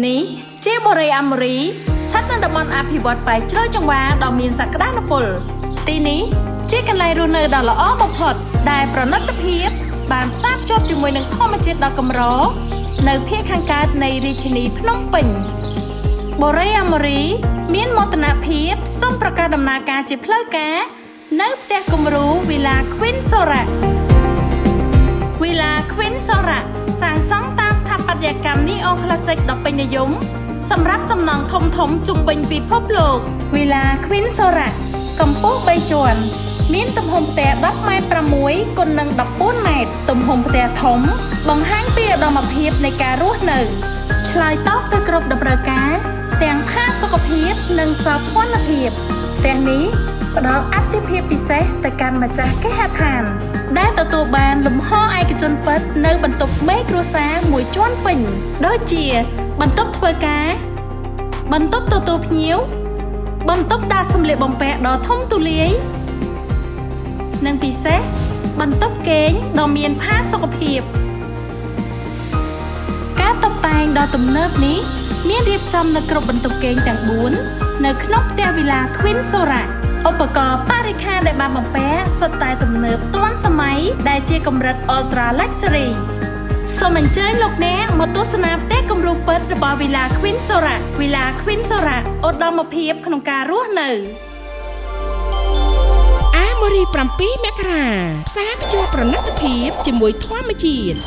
នេះជាបរិយាអាមេរីស្ថិតនៅតំបន់អភិវឌ្ឍបែកជ្រោយចង្វាដ៏មានសក្តានុពលទីនេះជាកន្លែងរស់នៅដ៏ល្អបំផុតដែលប្រណិតភាពបានផ្សារភ្ជាប់ជាមួយនឹងធម្មជាតិដ៏កម្រនៅភាគខាងកើតនៃរាជធានីភ្នំពេញបរិយាអាមេរីមានមោទនភាពសូមប្រកាសដំណើរការជាផ្លូវការនៅផ្ទះគំរូវីឡា Queen Sora វីឡា Queen Sora សាងសង់តាមស្ថាបត្យកម្មនីអូក្លាសិកដ៏ពេញនិយមសម្រាប់សំណង់ធំជុំវិញពិភពលោកវីឡា Queen Sora កម្ពស់3ជាន់មានទំហំផ្ទះ10.6 x 14 ម៉ែត្រទំហំផ្ទះធំបង្ហាញពីឧត្តមភាពនៃការរស់នៅឆ្លើយតបទៅគ្រប់តម្រូវការទាំងផាសុកភាពនិងសោភ័ណភាពផ្ទះនេះផ្ដល់អត្ថិភាពពិសេសទៅកាន់ម្ចាស់គេហដ្ឋានដែលទទួលបានលំហឯកជនពិតនៅបន្ទប់មេគ្រួសារមួយជាន់ពេញដូចជាបន្ទប់ធ្វើការបន្ទប់ទទួលភ្ញៀវបន្ទប់ដាក់សម្លៀកបំពាក់ដ៏ធំទូលាយនិងពិសេសបន្ទប់គេងដ៏មានផាសុកភាពការតុបតែងដ៏ទំនើបនេះមានរៀបចំនៅគ្រប់បន្ទប់គេងទាំង4នៅក្នុងផ្ទះវីឡា Queen Sora ឧបករណ៍បរិក្ខារដែលបានបំពាក់សុទ្ធតែទំនើបទាន់សម័យដែលជាកម្រិត Ultra Luxury សូមអញ្ជើញលោកអ្នកមកទស្សនាផ្ទះគំរូពិតរបស់វីឡា Queen Sora វីឡា Queen Sora ឧត្តមភាពក្នុងការរស់នៅអាមេរី7 មករាផ្សារភ្ជាប់ប្រណិតភាពជាមួយធម្មជាតិ